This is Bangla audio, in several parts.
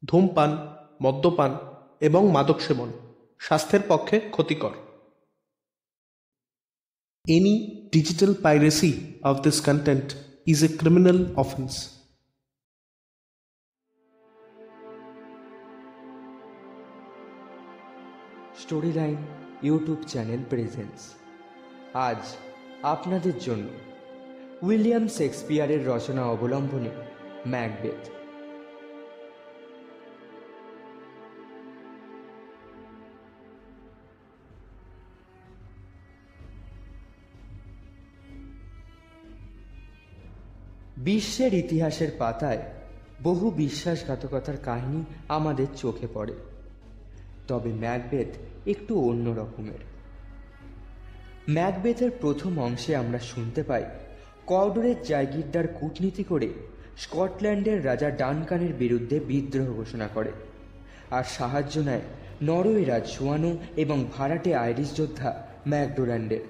ধূমপান, মদ্যপান এবং মাদক সেবন স্বাস্থ্যের পক্ষে ক্ষতিকর। Any digital piracy of this content is a criminal offense. Storyline YouTube channel presence আজ আপনাদের জন্য উইলিয়াম শেক্সপিয়ারের রচনা অবলম্বনে ম্যাকবেথ। বিশ্বের ইতিহাসের পাতায় বহু বিশ্বাসঘাতকতার কাহিনী আমাদের চোখে পড়ে, তবে ম্যাকবেথ একটু অন্য রকমের। ম্যাকবেথের প্রথম অংশে আমরা শুনতে পাই কর্ডরের জায়গিরদার কূটনীতি করে স্কটল্যান্ডের রাজা ডানকানের বিরুদ্ধে বিদ্রোহ ঘোষণা করে আর সাহায্য নেয় নরওয়ে রাজ জুয়ানো এবং ভাড়াটে আইরিশ যোদ্ধা ম্যাকডোনাল্ডের।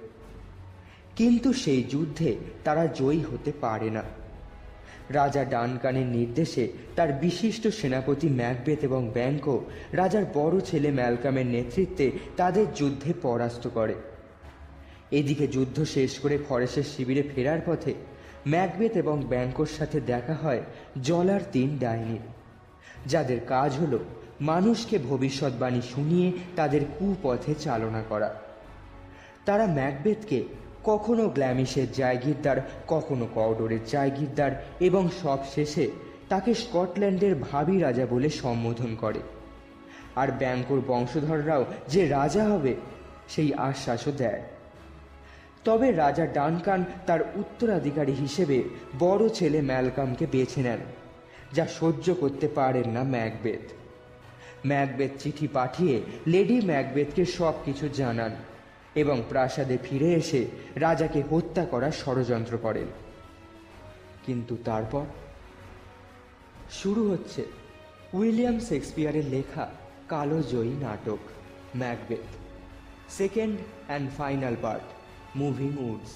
কিন্তু সেই যুদ্ধে তারা জয়ী হতে পারে না। রাজা ডানকানের নির্দেশে তার বিশিষ্ট সেনাপতি ম্যাকবেথ এবং ব্যাঙ্কো রাজার বড় ছেলে ম্যালকামের নেতৃত্বে তাদের যুদ্ধে পরাস্ত করে। এদিকে যুদ্ধ শেষ করে ফরেসের শিবিরে ফেরার পথে ম্যাকবেথ এবং ব্যাঙ্কোর সাথে দেখা হয় জলার 3 ডাইনির, যাদের কাজ হলো মানুষকে ভবিষ্যৎবাণী শুনিয়ে তাদের কুপথে চালনা করা। তারা ম্যাকবেথকে কখনো গ্ল্যামিশের জায়গিরদার, কখনো কর্ডরের জায়গিরদার এবং সব শেষে তাকে স্কটল্যান্ডের ভাবী রাজা বলে সম্বোধন করে। আর ব্যাঙ্কোর বংশধররাও যে রাজা হবে সেই আশ্বাসও দেয়। তবে রাজা ডানকান তার উত্তরাধিকারী হিসেবে বড় ছেলে ম্যালকামকে বেছে নেন, যা সহ্য করতে পারেন না ম্যাকবেথ। ম্যাকবেথ চিঠি পাঠিয়ে লেডি ম্যাকবেথকে সব কিছু জানান এবং প্রাসাদে ফিরে এসে রাজাকে হত্যা করার ষড়যন্ত্র করেন। কিন্তু তারপর শুরু হচ্ছে উইলিয়াম শেক্সপিয়ারের লেখা কালোজয়ী নাটক Macbeth, second and final part, moving Woods.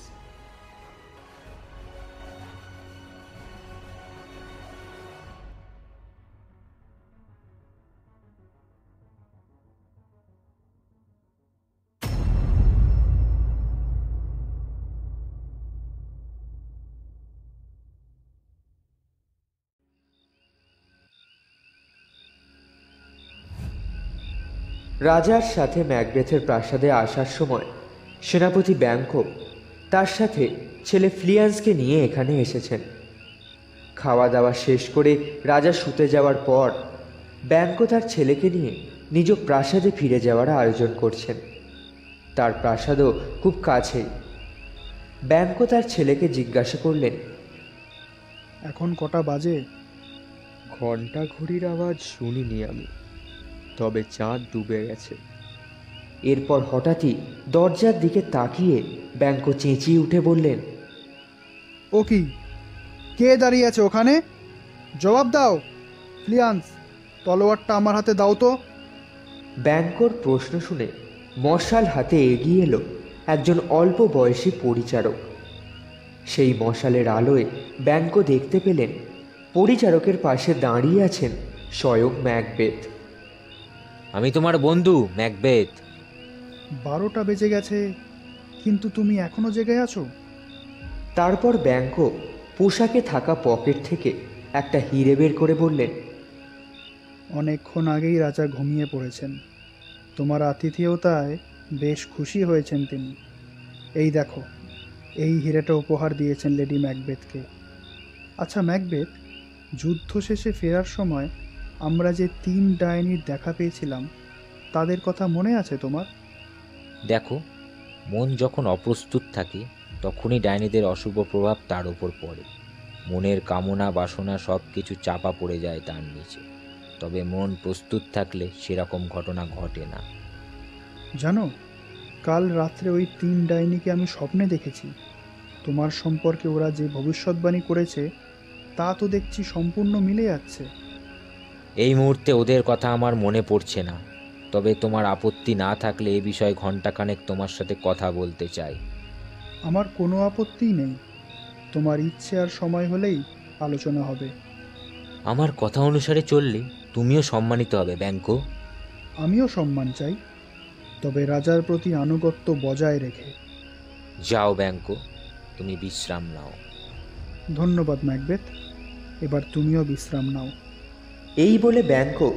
রাজার সাথে ম্যাকবেথের প্রাসাদে আসার সময় সেনাপতি ব্যাঙ্কো তার সাথে ছেলে ফ্লিয়ান্সকে নিয়ে এখানে এসেছেন। খাওয়া দাওয়া শেষ করে রাজা শুতে যাওয়ার পর ব্যাঙ্কো তার ছেলেকে নিয়ে নিজ প্রাসাদে ফিরে যাওয়ার আয়োজন করছেন। তার প্রাসাদও খুব কাছেই। ব্যাঙ্কো তার ছেলেকে জিজ্ঞাসা করলেন, এখন কটা বাজে? ঘণ্টা ঘড়ির আওয়াজ শুনিনি আমি, তবে চাঁদ ডুবে গেছে। এরপর হঠাৎই দরজার দিকে তাকিয়ে ব্যাঙ্কো চেঁচিয়ে উঠে বললেন, ও কি? কে দাঁড়িয়ে আছে ওখানে? জবাব দাও। ফ্লিয়ান্স, তলোয়ারটা আমার হাতে দাও তো। ব্যাঙ্কোর প্রশ্ন শুনে মশাল হাতে এগিয়ে এলো একজন অল্প বয়সী পরিচারক। সেই মশালের আলোয় ব্যাঙ্কো দেখতে পেলেন পরিচারকের পাশে দাঁড়িয়ে আছেন স্বয়ং ম্যাকবেথ। আমি তোমার বন্ধু ম্যাকবেথ। 12টা বেজে গেছে, কিন্তু তুমি এখনো জেগে আছো? তারপর ব্যাঙ্কো পোশাকে থাকা পকেট থেকে একটা হিরে বের করে বললেন, অনেকক্ষণ আগেই রাজা ঘুমিয়ে পড়েছেন। তোমার আতিথেয়তায় বেশ খুশি হয়েছেন তিনি। এই দেখো, এই হিরেটা উপহার দিয়েছেন লেডি ম্যাকবেথকে। আচ্ছা ম্যাকবেথ, যুদ্ধ শেষে ফেরার সময় আমরা যে 3 ডাইনির দেখা পেয়েছিলাম, তাদের কথা মনে আছে তোমার? দেখো, মন যখন অপ্রস্তুত থাকে তখনই ডাইনিদের অশুভ প্রভাব তার উপর পড়ে। মনের কামনা বাসনা সব কিছু চাপা পড়ে যায় তার নিচে। তবে মন প্রস্তুত থাকলে সেরকম ঘটনা ঘটে না। জানো, কাল রাত্রে ওই 3 ডাইনিকে আমি স্বপ্নে দেখেছি। তোমার সম্পর্কে ওরা যে ভবিষ্যৎবাণী করেছে তা তো দেখছি সম্পূর্ণ মিলে যাচ্ছে। এই মুহূর্তে ওদের কথা আমার মনে পড়ছে না, তবে তোমার আপত্তি না থাকলে এ বিষয়ে ঘণ্টাখানেক তোমার সাথে কথা বলতে চাই। আমার কোনো আপত্তিই নেই। তোমার ইচ্ছে আর সময় হলেই আলোচনা হবে। আমার কথা অনুসারে চললে তুমিও সম্মানিত হবে ব্যাংকো। আমিও সম্মান চাই, তবে রাজার প্রতি আনুগত্য বজায় রেখে। যাও ব্যাংকো, তুমি বিশ্রাম নাও। ধন্যবাদ ম্যাকবেথ, এবার তুমিও বিশ্রাম নাও। এই বলে ব্যাংকো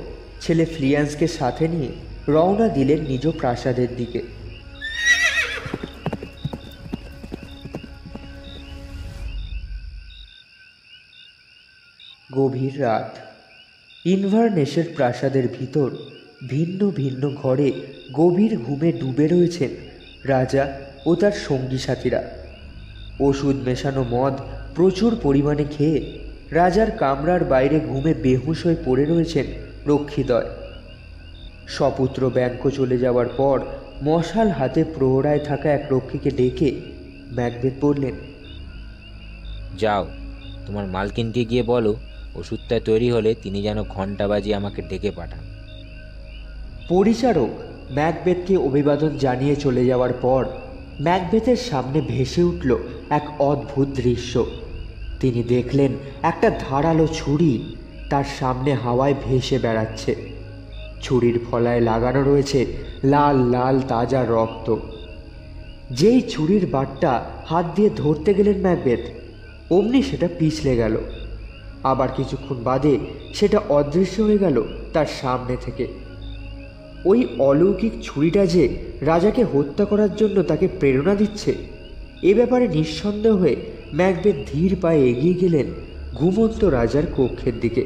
ছেলে ফ্লিয়ান্সকে সাথে নিয়ে রওনা দিলেন নিজ প্রাসাদের দিকে। গভীর রাত। ইনভারনেসের প্রাসাদের ভিতর ভিন্ন ভিন্ন ঘরে গভীর ঘুমে ডুবে রয়েছেন রাজা ও তার সঙ্গী সাথীরা। ওষুধ মেশানো মদ প্রচুর পরিমাণে খেয়ে রাজার কামরার বাইরে ঘুমে বেহুঁশ হয়ে পড়ে রয়েছেন রক্ষীদ্বয়। সপুত্র ব্যাংকো চলে যাওয়ার পর মশাল হাতে প্রহরায় থাকা এক রক্ষীকে ডেকে ম্যাকবেথ বললেন, যাও, তোমার মালকিনকে গিয়ে বলো ওষুধটা তৈরি হলে তিনি যেন ঘণ্টা বাজিয়ে আমাকে ডেকে পাঠান। পরিচারক ম্যাকবেথকে অভিবাদন জানিয়ে চলে যাওয়ার পর ম্যাকবেথের সামনে ভেসে উঠল এক অদ্ভুত দৃশ্য। তিনি দেখলেন একটা ধারালো ছুরি তার সামনে হাওয়ায় ভেসে বেড়াচ্ছে। ছুরির ফলায় লাগানো রয়েছে লাল লাল তাজা রক্ত। যেই ছুরির বাটটা হাত দিয়ে ধরতে গেলেন ম্যাকবেথ, অমনি সেটা পিছলে গেল। আবার কিছুক্ষণ বাদে সেটা অদৃশ্য হয়ে গেল তার সামনে থেকে। ওই অলৌকিক ছুরিটা যে রাজাকে হত্যা করার জন্য তাকে প্রেরণা দিচ্ছে, এ ব্যাপারে নিঃসন্দেহ হয়ে ম্যাকবেথ ধীর পায়ে এগিয়ে গেলেন ঘুমন্ত রাজার কক্ষের দিকে।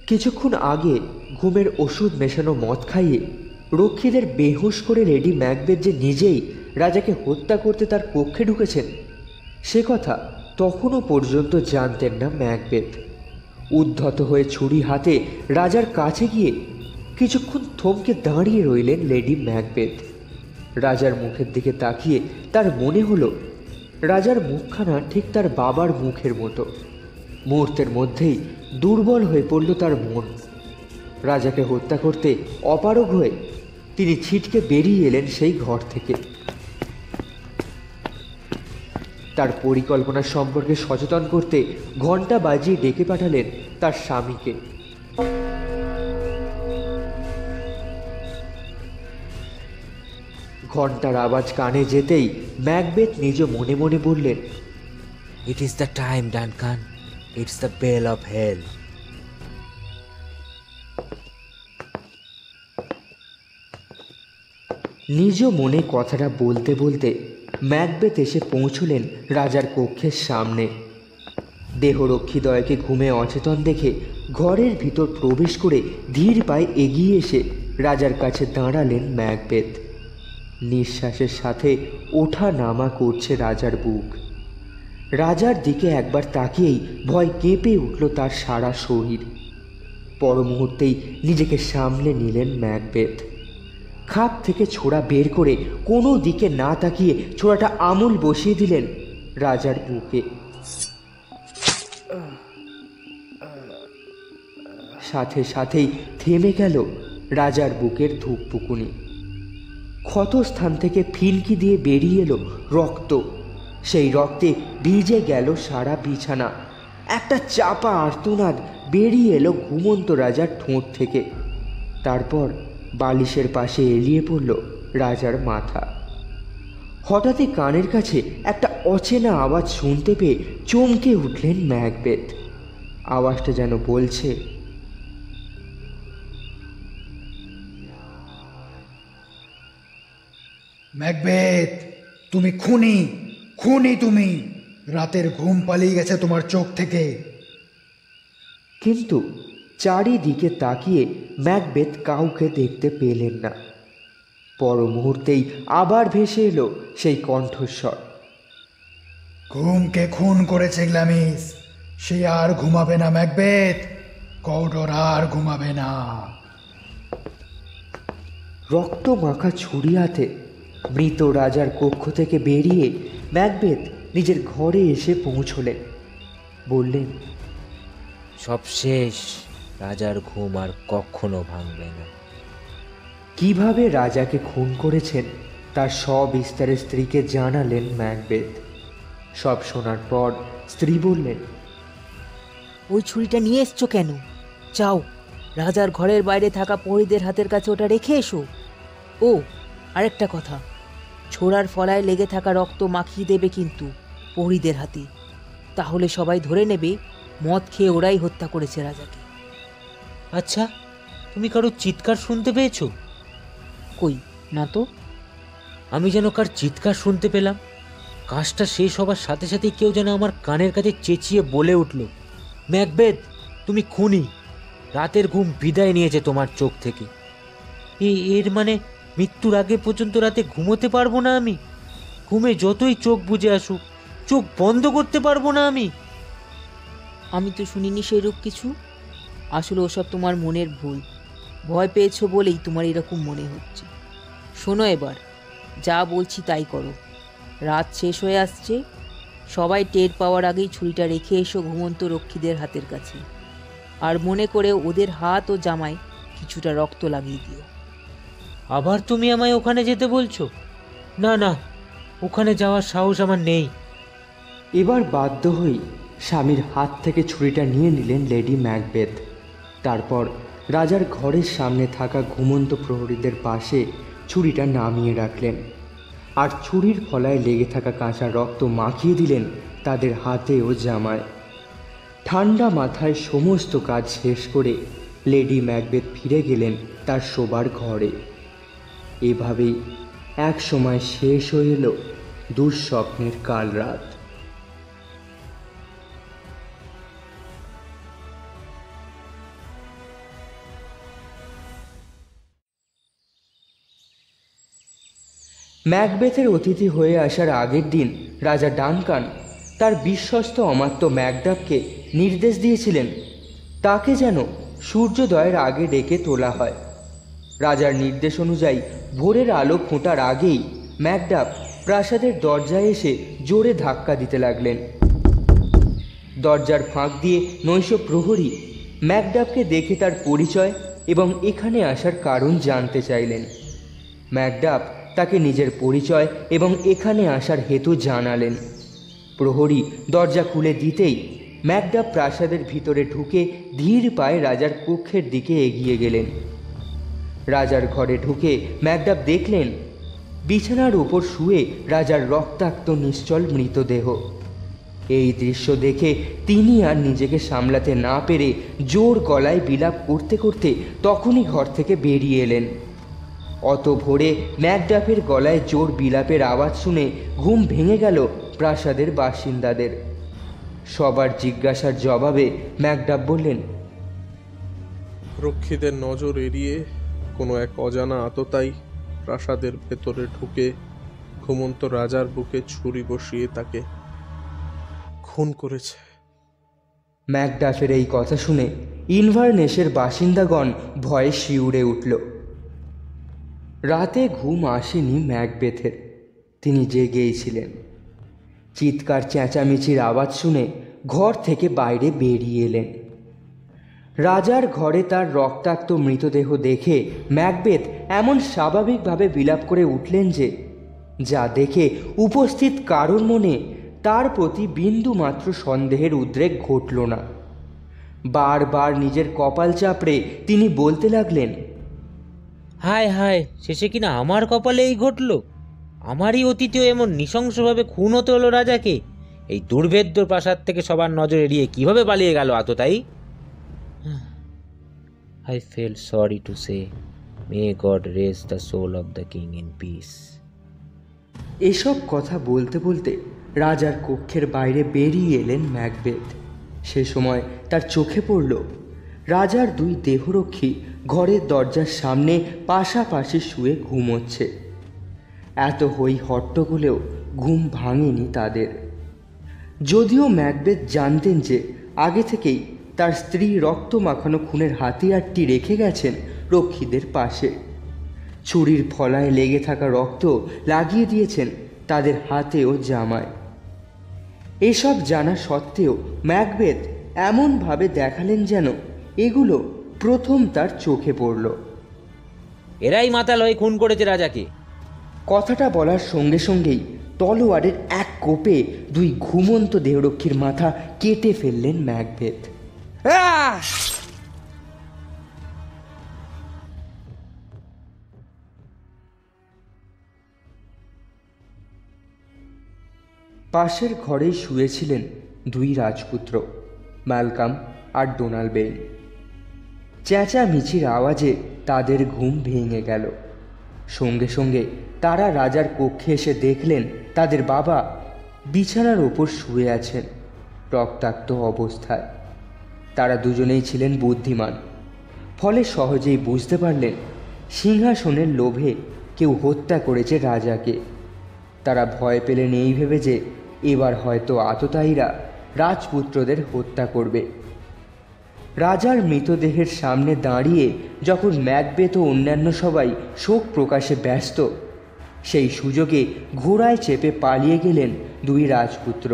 কিছুক্ষণ আগে ঘুমের ওষুধ মেশানো মদ খাইয়ে রক্ষীদের বেহুশ করে লেডি ম্যাকবেথ যে নিজেই রাজাকে হত্যা করতে তার কক্ষে ঢুকেছেন, সে কথা তখনও পর্যন্ত জানতেন না ম্যাকবেথ। উদ্ধত হয়ে ছুরি হাতে রাজার কাছে গিয়ে কিছুক্ষণ থমকে দাঁড়িয়ে রইলেন লেডি ম্যাকবেথ। রাজার মুখের দিকে তাকিয়ে তার মনে হলো রাজার মুখখানা ঠিক তার বাবার মুখের মতো। মুহূর্তের মধ্যেই দুর্বল হয়ে পড়ল তার মন। রাজাকে হত্যা করতে অপারগ হয়ে তিনি ছিটকে বেরিয়ে এলেন সেই ঘর থেকে। তার পরিকল্পনা সম্পর্কে সচেতন করতে ঘণ্টা বাজিয়ে ডেকে পাঠালেন তার স্বামীকে। ঘণ্টার আওয়াজ কানে যেতেই ম্যাকবেথ নিজ মনে মনে বললেন, it is the time Duncan, it's the bell of hell. নিজ মনে কথাটা বলতে বলতে ম্যাকবেথ এসে পৌঁছলেন রাজার কক্ষের সামনে। দেহরক্ষীদ্বয়কে ঘুমে অচেতন দেখে ঘরের ভিতর প্রবেশ করে ধীর পায়ে এগিয়ে এসে রাজার কাছে দাঁড়ালেন ম্যাকবেথ। নিঃশ্বাসের সাথে ওঠা নামা করছে রাজার বুক। রাজার দিকে একবার তাকিয়েই ভয় কেঁপে উঠল তার সারা শরীর। পর মুহূর্তেই নিজেকে সামলে নিলেন ম্যাকবেথ। খাপ থেকে ছোড়া বের করে কোনো দিকে না তাকিয়ে ছোড়াটা আমূল বসিয়ে দিলেন রাজার বুকে। সাথে সাথেই থেমে গেল রাজার বুকের ধূপপুকুনি। ক্ষতস্থান থেকে ফিনকি দিয়ে বেরিয়ে এলো রক্ত। সেই রক্তে ভিজে গেল সারা বিছানা। একটা চাপা আর্তনাদ বেরিয়ে এলো ঘুমন্ত রাজার ঠোঁট থেকে। তারপর বালিশের পাশে এলিয়ে পড়ল রাজার মাথা। হঠাৎই কানের কাছে একটা অচেনা আওয়াজ শুনতে পেয়ে চমকে উঠলেন ম্যাকবেথ। আওয়াজটা যেন বলছে, ম্যাকবেথ, তুমি খুনি, খুনি তুমি। রাতের ঘুম পালিয়ে গেছে তোমার চোখ থেকে। কিন্তু চারিদিকে তাকিয়ে ম্যাকবেথ কাউকে দেখতে পেলেন না। পর মুহূর্তেই আবার ভেসে এলো সেই কণ্ঠস্বর, ঘুমকে খুন করেছে গ্ল্যামিস, সে আর ঘুমাবে না ম্যাকবেথ, কওডর আর ঘুমাবে না। রক্ত মাখা ছুরি হাতে মৃত রাজার কক্ষ থেকে বেরিয়ে ম্যাকবেথ নিজের ঘরে এসে পৌঁছলেন। বললেন, সব শেষ, রাজার ঘুম আর কখনো ভাঙবে না। কিভাবে রাজাকে খুন করেছেন তার সবিস্তারে স্ত্রীকে জানালেন ম্যাকবেথ। সব শোনার পর স্ত্রী বললেন, ওই ছুরিটা নিয়ে এসছো কেন? যাও, রাজার ঘরের বাইরে থাকা প্রহরীদের হাতের কাছে ওটা রেখে এসো। ও, আরেকটা কথা, ছোড়ার ফলায় লেগে থাকা রক্ত মাখিয়ে দেবে কিন্তু প্রহরীদের হাতে, তাহলে সবাই ধরে নেবে মদ খেয়ে ওরাই হত্যা করেছে রাজাকে। আচ্ছা, তুমি কারো চিৎকার শুনতে পেয়েছো? কই না তো। আমি যেন কার চিৎকার শুনতে পেলাম। কাজটা শেষ হবার সাথে সাথেই কেউ যেন আমার কানের কাছে চেঁচিয়ে বলে উঠল, ম্যাকবেথ, তুমি খুনি। রাতের ঘুম বিদায় নিয়েছে তোমার চোখ থেকে। এর মানে মৃত্যুর আগে পর্যন্ত রাতে ঘুমোতে পারবো না আমি? ঘুমে যতই চোখ বুজে আসুক, চোখ বন্ধ করতে পারবো না আমি? আমি তো শুনিনি সেইরূপ কিছু। আসলে ওসব তোমার মনের ভুল। ভয় পেয়েছো বলেই তোমার এরকম মনে হচ্ছে। শোনো, এবার যা বলছি তাই করো। রাত শেষ হয়ে আসছে, সবাই টের পাওয়ার আগেই ছুরিটা রেখে এসো ঘুমন্ত রক্ষীদের হাতের কাছে। আর মনে করে ওদের হাত ও জামায় কিছুটা রক্ত লাগিয়ে দিও। আবার তুমি আমায় ওখানে যেতে বলছো? না না, ওখানে যাওয়ার সাহস আমার নেই। এবার বাধ্য হই স্বামীর হাত থেকে ছুরিটা নিয়ে নিলেন লেডি ম্যাকবেথ। তারপর রাজার ঘরের সামনে থাকা ঘুমন্ত প্রহরীদের পাশে ছুরিটা নামিয়ে রাখলেন, আর ছুরির ফলায় লেগে থাকা কাঁচা রক্ত মাখিয়ে দিলেন তাদের হাতে ও জামায়। ঠান্ডা মাথায় সমস্ত কাজ শেষ করে লেডি ম্যাকবেথ ফিরে গেলেন তার শোবার ঘরে। এভাবেই এক সময় শেষ হয়ে এলো দুঃস্বপ্নের কাল রাত। ম্যাকবেথের অতিথি হয়ে আসার আগের দিন রাজা ডানকান তার বিশ্বস্ত অমাত্য ম্যাকডাফকে নির্দেশ দিয়েছিলেন তাকে যেন সূর্যোদয়ের আগে ডেকে তোলা হয়। রাজার নির্দেশ অনুযায়ী ভোরের আলো ফোটার আগেই ম্যাকডাফ প্রাসাদের দরজায় এসে জোরে ধাক্কা দিতে লাগলেন। দরজার ফাঁক দিয়ে নৈশ প্রহরী ম্যাকডাফকে দেখে তার পরিচয় এবং এখানে আসার কারণ জানতে চাইলেন। ম্যাকডাফ তাকে নিজের পরিচয় এবং এখানে আসার হেতু জানালেন। প্রহরী দরজা খুলে দিতেই ম্যাকডাফ প্রাসাদের ভিতরে ঢুকে ধীর পায়ে রাজার কক্ষের দিকে এগিয়ে গেলেন। রাজার ঘরে ঢুকে ম্যাকডাফ দেখলেন বিছানার উপর শুয়ে রাজার রক্তাক্ত নিশ্চল মৃতদেহ। এই দৃশ্য দেখে তিনি আর নিজেকে সামলাতে না পেরে জোর গলায় বিলাপ করতে করতে তখনই ঘর থেকে বেরিয়ে এলেন। অত ভোরে ম্যাকডাফের গলায় জোর বিলাপের আওয়াজ শুনে ঘুম ভেঙে গেল প্রাসাদের বাসিন্দাদের। সবার জিজ্ঞাসার জবাবে ম্যাকডাফ বললেন, রক্ষীদের নজর এড়িয়ে কোনো এক অজানা আততায়ী প্রাসাদের ভেতরে ঢুকে ঘুমন্ত রাজার বুকে ছুরি বসিয়ে তাকে খুন করেছে। ম্যাকডাফের এই কথা শুনে ইনভারনেসের বাসিন্দাগণ ভয়ে শিউরে উঠল। রাতে ঘুম আসেনি ম্যাকবেথের। তিনি জেগেই ছিলেন। চিৎকার চেঁচামেচির আওয়াজ শুনে ঘর থেকে বাইরে বেরিয়ে এলেন। রাজার ঘরে তার রক্তাক্ত মৃতদেহ দেখে ম্যাকবেথ এমন স্বাভাবিকভাবে বিলাপ করে উঠলেন যে যা দেখে উপস্থিত কারোর মনে তার প্রতি বিন্দু মাত্র সন্দেহের উদ্রেক ঘটল না। বারবার নিজের কপাল চাপড়ে তিনি বলতে লাগলেন, হায় হায়, শেষে কিনা আমার কপালে এই ঘটল। আমারই অতীতেও এমন নৃশংসভাবে খুন হতে হলো রাজাকে। এই দুর্ভেদ্য প্রাসাদ থেকে সবার নজর এড়িয়ে কিভাবে পালিয়ে গেল আততায়ী? I feel sorry to say, may God raise the soul of the king in peace. এসব কথা বলতে বলতে রাজার কক্ষের বাইরে বেরিয়ে এলেন ম্যাকবেথ। সে সময় তার চোখে পড়ল রাজার দুই দেহরক্ষী ঘরের দরজার সামনে পাশাপাশি শুয়ে ঘুমোচ্ছে। এত হই হট্টগোলেও ঘুম ভাঙেনি তাদের। যদিও ম্যাকবেথ জানতেন যে আগে থেকেই তার স্ত্রী রক্ত মাখানো খুনের হাতিয়ারটি রেখে গেছেন রক্ষীদের পাশে। ছুরির ফলায় লেগে থাকা রক্ত লাগিয়ে দিয়েছেন তাদের হাতে ও জামায়। এসব জানা সত্ত্বেও ম্যাকবেথ এমনভাবে দেখালেন যেন এগুলো প্রথম তার চোখে পড়ল। এরাই মাতাল হয়ে খুন করেছে রাজাকে। কথাটা বলার সঙ্গে সঙ্গেই তলোয়ারের এক কোপে দুই ঘুমন্ত দেহরক্ষীর মাথা কেটে ফেললেন ম্যাকবেথ। পাশের ঘরেই শুয়েছিলেন দুই রাজপুত্র, ম্যালকাম আর ডোনাল্ড বেইন। চেঁচামেচির আওয়াজে তাদের ঘুম ভেঙে গেল। সঙ্গে সঙ্গে তারা রাজার কক্ষে এসে দেখলেন তাদের বাবা বিছানার ওপর শুয়ে আছেন রক্তাক্ত অবস্থায়। তারা দুজনেই ছিলেন বুদ্ধিমান, ফলে সহজেই বুঝতে পারলেন সিংহাসনের লোভে কেউ হত্যা করেছে রাজাকে। তারা ভয় পেলেন এই ভেবে যে এবার হয়তো আততায়ীরা রাজপুত্রদের হত্যা করবে। রাজার মৃতদেহের সামনে দাঁড়িয়ে যখন ম্যাকবেথ ও অন্যান্য সবাই শোক প্রকাশে ব্যস্ত, সেই সুযোগে ঘোড়ায় চেপে পালিয়ে গেলেন দুই রাজপুত্র।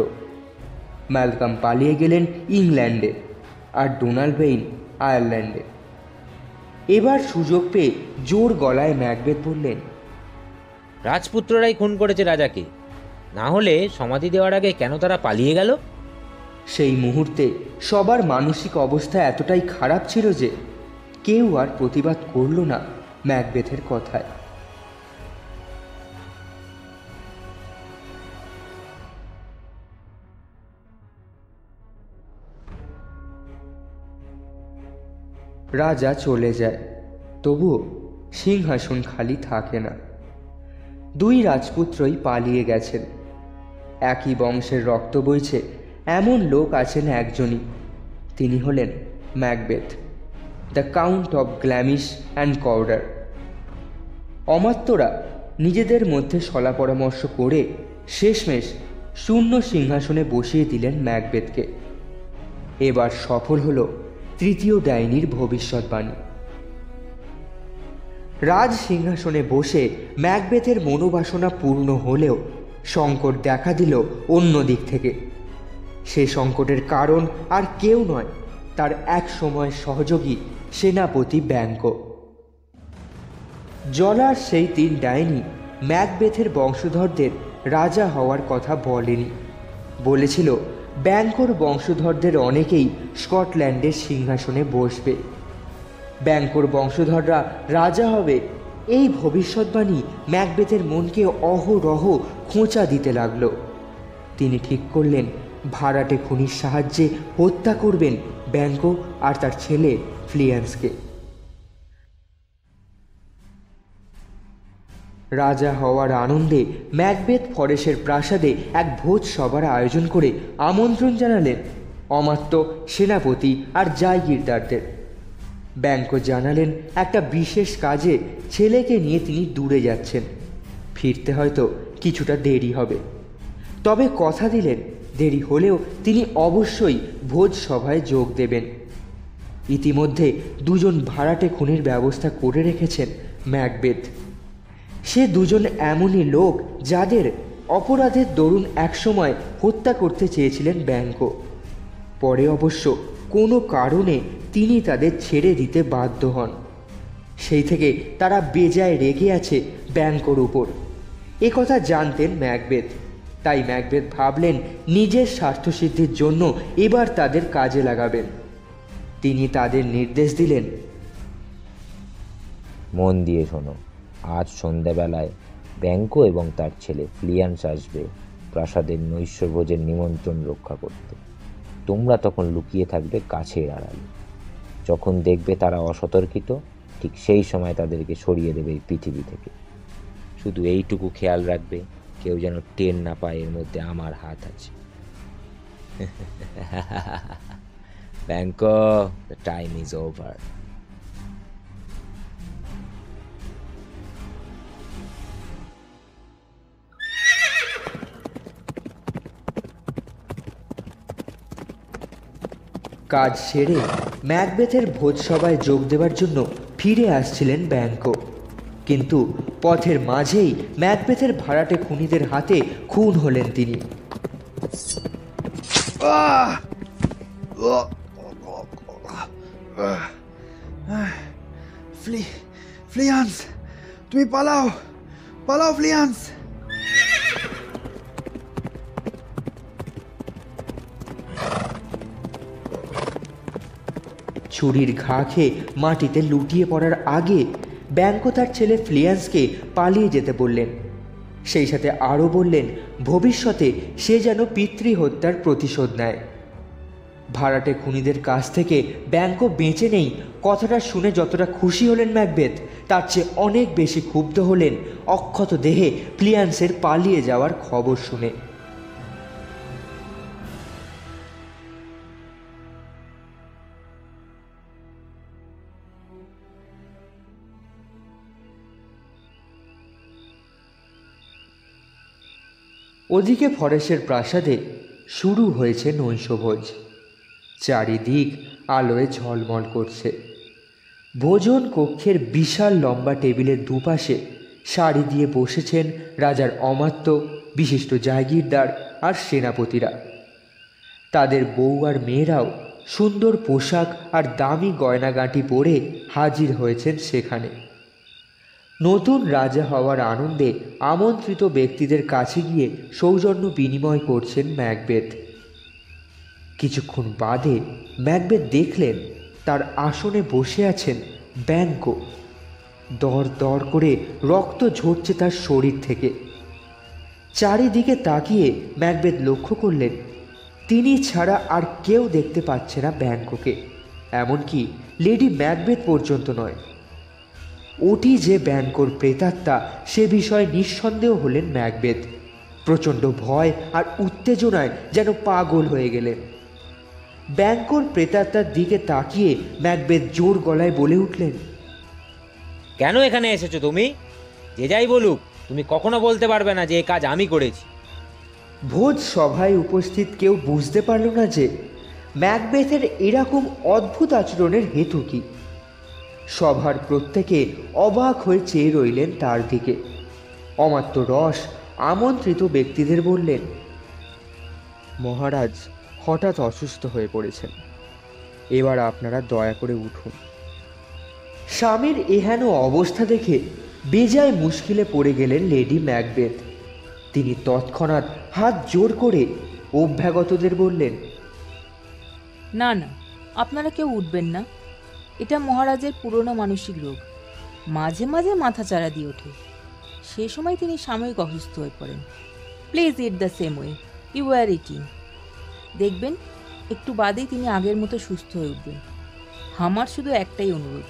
ম্যালকাম পালিয়ে গেলেন ইংল্যান্ডে আর ডোনাল্ড বেইন আয়ারল্যান্ডে। এবার সুযোগ পেয়ে জোর গলায় ম্যাকবেথ বললেন, রাজপুত্ররাই খুন করেছে রাজাকে, না হলে সমাধি দেওয়ার আগে কেন তারা পালিয়ে গেল? সেই মুহূর্তে সবার মানসিক অবস্থা এতটাই খারাপ ছিল যে কেউ আর প্রতিবাদ করল না ম্যাকবেথের কথায়। রাজা চলে যায়, তবুও সিংহাসন খালি থাকে না। দুই রাজপুত্রই পালিয়ে গেছেন। একই বংশের রক্ত বইছে এমন লোক আছেন একজনই, তিনি হলেন Macbeth, the count of Glamis and Cawdor. অমাত্যরা নিজেদের মধ্যে সলা পরামর্শ করে শেষমেশ শূন্য সিংহাসনে বসিয়ে দিলেন ম্যাকবেথকে। এবার সফল হল তৃতীয় ডাইনির ভবিষ্যৎবাণী। রাজ সিংহাসনে বসে ম্যাকবেথের মনোবাসনা পূর্ণ হলেও সংকট দেখা দিল অন্য দিক থেকে। সে সংকটের কারণ আর কেউ নয়, তার এক সময় সহযোগী সেনাপতি ব্যাঙ্কো। জলার সেই তিন ডাইনি ম্যাকবেথের বংশধরদের রাজা হওয়ার কথা বলেনি। বলেছিল ব্যাঙ্কোর বংশধরদের অনেকেই স্কটল্যান্ডের সিংহাসনে বসবে। ব্যাঙ্কোর বংশধররা রাজা হবে, এই ভবিষ্যৎবাণী ম্যাকবেথের মনকে অহরহ খোঁচা দিতে লাগল। তিনি ঠিক করলেন ভাড়াটে খুনির সাহায্যে হত্যা করবেন ব্যাঙ্কো আর তার ছেলে ফ্লিয়ান্সকে। রাজা হওয়ার আনন্দে ম্যাকবেথ ফরেসের প্রাসাদে এক ভোজ সভার আয়োজন করে আমন্ত্রণ জানালেন অমাত্য, সেনাপতি আর জায়গিরদারদের। ব্যাঙ্কো জানালেন একটা বিশেষ কাজে ছেলেকে নিয়ে তিনি দূরে যাচ্ছেন, ফিরতে হয়তো কিছুটা দেরি হবে। তবে কথা দিলেন দেরি হলেও তিনি অবশ্যই ভোজ সভায় যোগ দেবেন। ইতিমধ্যে দুজন ভাড়াটে খুনের ব্যবস্থা করে রেখেছেন ম্যাকবেথ। সে দুজন এমনই লোক যাদের অপরাধের দরুন একসময় হত্যা করতে চেয়েছিলেন ব্যাঙ্কো। পরে অবশ্য কোনো কারণে তিনি তাদের ছেড়ে দিতে বাধ্য হন। সেই থেকে তারা বেজায় রেগে আছে ব্যাঙ্কোর উপর। এ কথা জানতেন ম্যাকবেথ, তাই ম্যাকবেথ ভাবলেন নিজের স্বার্থসিদ্ধির জন্য এবার তাদের কাজে লাগাবেন। তিনি তাদের নির্দেশ দিলেন, মন দিয়ে শোনো, আজ সন্ধ্যাবেলায় ব্যাঙ্কো এবং তার ছেলে ফ্লিয়ান্স আসবে প্রাসাদের নৈশভোজের নিমন্ত্রণ রক্ষা করতে। তোমরা তখন লুকিয়ে থাকবে গাছের আড়ালে। যখন দেখবে তারা অসতর্কিত, ঠিক সেই সময় তাদেরকে সরিয়ে দেবে এই পৃথিবী থেকে। শুধু এইটুকু খেয়াল রাখবে, কেউ যেন টের না পায় এর মধ্যে আমার হাত আছে। ব্যাঙ্কো, দ্য টাইম ইজ ওভার। কাজ সেরে ম্যাকবেথের ভোজসভায় যোগ দেওয়ার জন্য ফিরে আসছিলেন ব্যাঙ্কো, কিন্তু পথের মাঝেই ম্যাকবেথের ভাড়াটে খুনিদের হাতে খুন হলেন তিনি। আহ! ফ্লিয়ান্স, তুমি পালাও, পালাও ফ্লিয়ান্স। ছুরির ঘা খেয়ে মাটিতে লুটিয়ে পড়ার আগে ব্যাংকো তার ছেলে ফ্লিয়ান্সকে পালিয়ে যেতে বললেন। সেই সাথে আরও বললেন ভবিষ্যতে সে যেন পিতৃহত্যার প্রতিশোধ নেয়। ভাড়াটে খুনিদের কাছ থেকে ব্যাংকো বেঁচে নেই কথাটা শুনে যতটা খুশি হলেন ম্যাকবেথ, তার চেয়ে অনেক বেশি ক্ষুব্ধ হলেন অক্ষত দেহে ফ্লিয়ান্সের পালিয়ে যাওয়ার খবর শুনে। ওদিকে ফরেস্টের প্রাসাদে শুরু হয়েছে নৈশভোজ। চারিদিক আলোয় ঝলমল করছে। ভোজন কক্ষের বিশাল লম্বা টেবিলের দুপাশে সারি দিয়ে বসেছেন রাজার অমাত্য, বিশিষ্ট জাগিরদার আর সেনাপতিরা। তাদের বউ আর মেয়েরাও সুন্দর পোশাক আর দামি গয়নাগাঁটি পরে হাজির হয়েছেন সেখানে। নতুন রাজা হওয়ার আনন্দে আমন্ত্রিত ব্যক্তিদের কাছে গিয়ে সৌজন্য বিনিময় করছেন ম্যাকবেথ। কিছুক্ষণ বাদে ম্যাকবেথ দেখলেন তার আসনে বসে আছেন ব্যাংকো। দর দর করে রক্ত ঝরছে তার শরীর থেকে। চারিদিকে তাকিয়ে ম্যাকবেথ লক্ষ্য করলেন তিনি ছাড়া আর কেউ দেখতে পাচ্ছে না ব্যাংকোকে, এমনকি লেডি ম্যাকবেথ পর্যন্ত নয়। ওটি যে ব্যাংকোর প্রেতাত্মা সে বিষয়ে নিঃসন্দেহ হলেন ম্যাকবেথ। প্রচণ্ড ভয় আর উত্তেজনায় যেন পাগল হয়ে গেলেন। ব্যাংকোর প্রেতাত্মার দিকে তাকিয়ে ম্যাকবেথ জোর গলায় বলে উঠলেন, কেন এখানে এসেছো তুমি? যে যাই বলুক, তুমি কখনো বলতে পারবে না যে এই কাজ আমি করেছি। ভোজ সভায় উপস্থিত কেউ বুঝতে পারল না যে ম্যাকবেথের এরকম অদ্ভুত আচরণের হেতু কী। সভার প্রত্যেকে অবাক হয়ে চেয়ে রইলেন তার দিকে। অমাত্য রস আমন্ত্রিত ব্যক্তিদের বললেন, মহারাজ হঠাৎ অসুস্থ হয়ে পড়েছেন, এবার আপনারা দয়া করে উঠুন। স্বামীর এহেন অবস্থা দেখে বেজায় মুশকিলে পড়ে গেলেন লেডি ম্যাকবেথ। তিনি তৎক্ষণাৎ হাত জোর করে অভ্যাগতদের বললেন, না না, আপনারা কেউ উঠবেন না। এটা মহারাজের পুরনো মানসিক রোগ, মাঝে মাঝে মাথা চারা দিয়ে ওঠে। সে সময় তিনি সাময়িক অসুস্থ হয়ে পড়েন। Please eat the same way you are eating. দেখবেন একটু বাদেই তিনি আগের মতো সুস্থ হয়ে উঠবেন। আমার শুধু একটাই অনুরোধ,